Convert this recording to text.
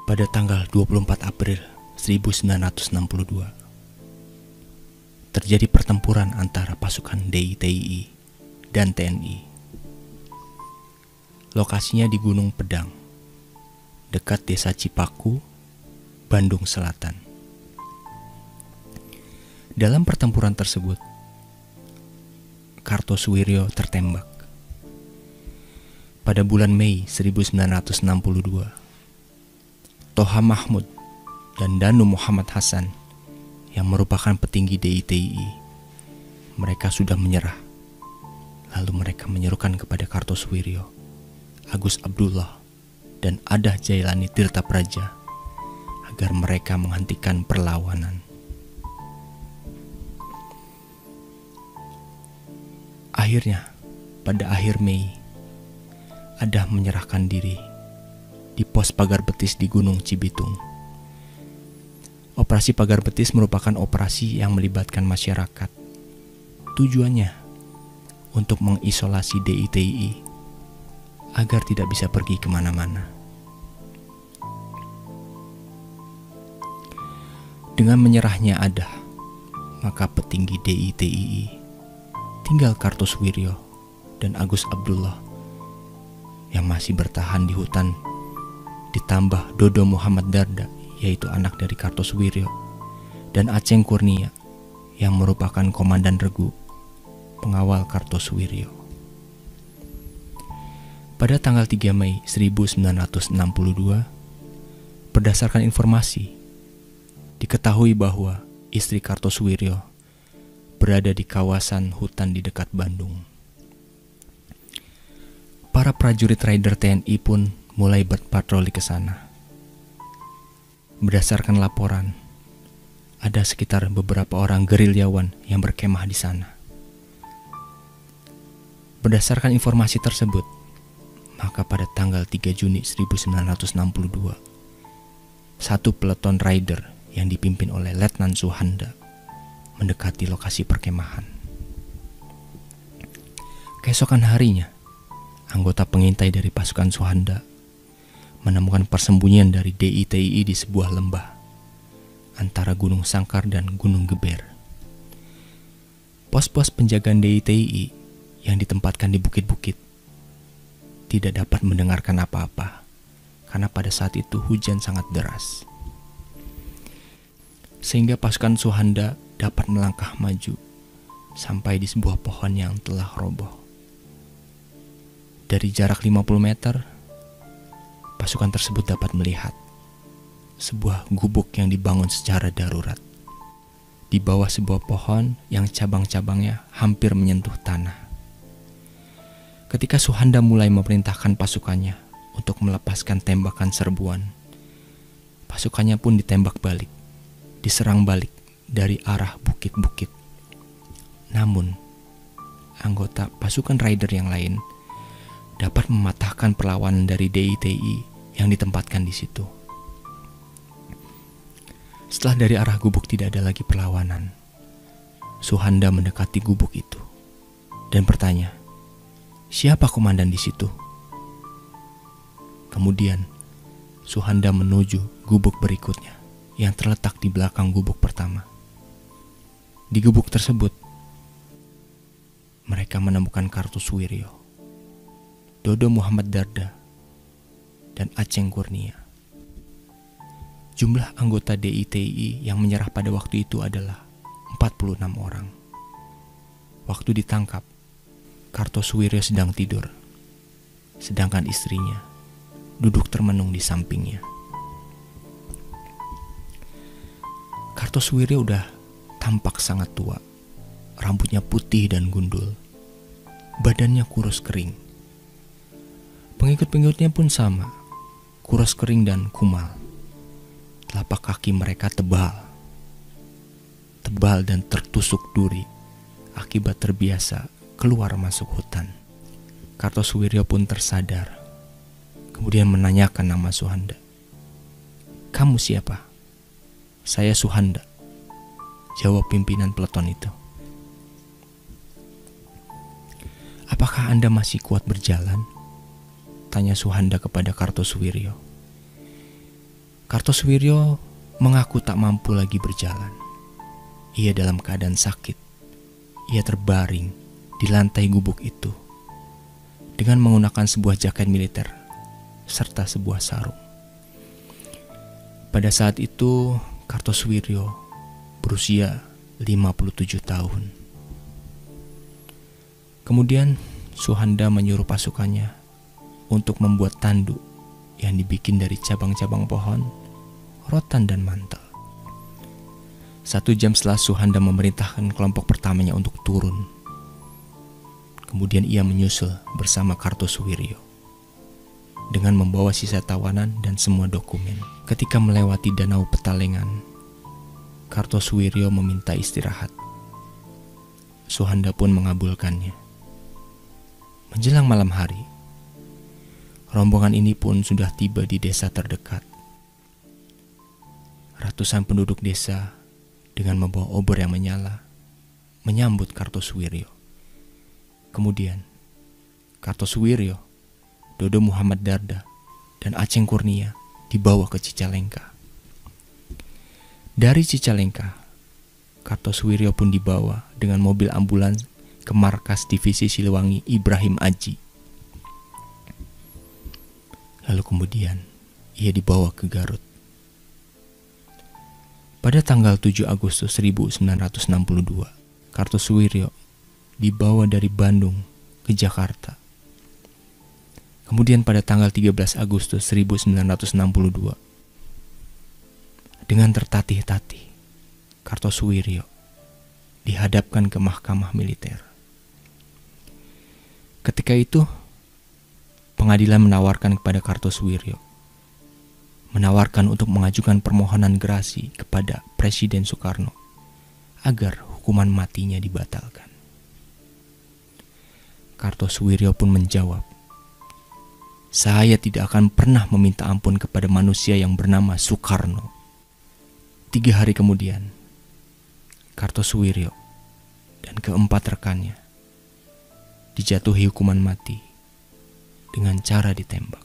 Pada tanggal 24 April 1962, terjadi pertempuran antara pasukan DITII dan TNI. Lokasinya di Gunung Pedang, dekat Desa Cipaku, Bandung Selatan. Dalam pertempuran tersebut, Kartosuwiryo tertembak. Pada bulan Mei 1962, Toha Mahmud dan Danu Muhammad Hasan yang merupakan petinggi DITII, mereka sudah menyerah. Lalu mereka menyerukan kepada Kartosuwiryo, Agus Abdullah, dan Adah Jailani Tirtapraja agar mereka menghentikan perlawanan. Akhirnya, pada akhir Mei, Adah menyerahkan diri di pos pagar betis di Gunung Cibitung. Operasi pagar betis merupakan operasi yang melibatkan masyarakat. Tujuannya untuk mengisolasi DITII agar tidak bisa pergi kemana-mana. Dengan menyerahnya Adah, maka petinggi DITII, tinggal Kartosuwiryo dan Agus Abdullah yang masih bertahan di hutan, ditambah Dodo Muhammad Darda, yaitu anak dari Kartosuwiryo, dan Aceng Kurnia yang merupakan komandan regu pengawal Kartosuwiryo. Pada tanggal 3 Mei 1962, berdasarkan informasi, diketahui bahwa istri Kartosuwiryo berada di kawasan hutan di dekat Bandung. Para prajurit Raider TNI pun mulai berpatroli ke sana. Berdasarkan laporan, ada sekitar beberapa orang gerilyawan yang berkemah di sana. Berdasarkan informasi tersebut, maka pada tanggal 3 Juni 1962, satu peleton Raider yang dipimpin oleh Letnan Suhanda mendekati lokasi perkemahan. Keesokan harinya, anggota pengintai dari pasukan Suhanda menemukan persembunyian dari DITII di sebuah lembah antara Gunung Sangkar dan Gunung Geber. Pos-pos penjagaan DITII yang ditempatkan di bukit-bukit tidak dapat mendengarkan apa-apa karena pada saat itu hujan sangat deras. Sehingga pasukan Suhanda dapat melangkah maju sampai di sebuah pohon yang telah roboh. Dari jarak 50 meter, pasukan tersebut dapat melihat sebuah gubuk yang dibangun secara darurat di bawah sebuah pohon yang cabang-cabangnya hampir menyentuh tanah. Ketika Suhanda mulai memerintahkan pasukannya untuk melepaskan tembakan serbuan, pasukannya pun ditembak balik, diserang balik dari arah bukit-bukit. Namun, anggota pasukan Raider yang lain dapat mematahkan perlawanan dari DITII yang ditempatkan di situ. Setelah dari arah gubuk tidak ada lagi perlawanan, Suhanda mendekati gubuk itu dan bertanya, "Siapa komandan di situ?" Kemudian Suhanda menuju gubuk berikutnya yang terletak di belakang gubuk pertama. Di gubuk tersebut, mereka menemukan Kartosuwiryo, Dodo Muhammad Darda, dan Aceng Kurnia. Jumlah anggota DITII yang menyerah pada waktu itu adalah 46 orang. Waktu ditangkap, Kartosuwiryo sedang tidur, sedangkan istrinya duduk termenung di sampingnya. Kartosuwiryo udah tampak sangat tua, rambutnya putih dan gundul, badannya kurus kering. Pengikut-pengikutnya pun sama, kurus kering dan kumal. Telapak kaki mereka tebal dan tertusuk duri akibat terbiasa keluar masuk hutan. Kartosuwiryo pun tersadar, kemudian menanyakan nama Suhanda. "Kamu siapa?" "Saya Suhanda," jawab pimpinan peleton itu. "Apakah Anda masih kuat berjalan?" tanya Suhanda kepada Kartosuwiryo. Kartosuwiryo mengaku tak mampu lagi berjalan. Ia dalam keadaan sakit. Ia terbaring di lantai gubuk itu dengan menggunakan sebuah jaket militer serta sebuah sarung. Pada saat itu Kartosuwiryo berusia 57 tahun. Kemudian Suhanda menyuruh pasukannya untuk membuat tanduk yang dibikin dari cabang-cabang pohon, rotan dan mantel. 1 jam setelah Suhanda memerintahkan kelompok pertamanya untuk turun. Kemudian ia menyusul bersama Kartosuwiryo dengan membawa sisa tawanan dan semua dokumen. Ketika melewati danau Petalengan, Kartosuwiryo meminta istirahat. Suhanda pun mengabulkannya. Menjelang malam hari, rombongan ini pun sudah tiba di desa terdekat. Ratusan penduduk desa dengan membawa obor yang menyala menyambut Kartosuwiryo. Kemudian Kartosuwiryo, Dodo Muhammad Darda, dan Aceng Kurnia dibawa ke Cicalengka. Dari Cicalengka, Kartosuwiryo pun dibawa dengan mobil ambulans ke markas divisi Siliwangi Ibrahim Aji. Lalu kemudian ia dibawa ke Garut. Pada tanggal 7 Agustus 1962, Kartosuwiryo dibawa dari Bandung ke Jakarta. Kemudian pada tanggal 13 Agustus 1962, dengan tertatih-tatih, Kartosuwiryo dihadapkan ke mahkamah militer. Ketika itu, pengadilan menawarkan kepada Kartosuwiryo untuk mengajukan permohonan gerasi kepada Presiden Soekarno agar hukuman matinya dibatalkan. Kartosuwiryo pun menjawab, "Saya tidak akan pernah meminta ampun kepada manusia yang bernama Soekarno." 3 hari kemudian, Kartosuwiryo dan keempat rekannya dijatuhi hukuman mati dengan cara ditembak.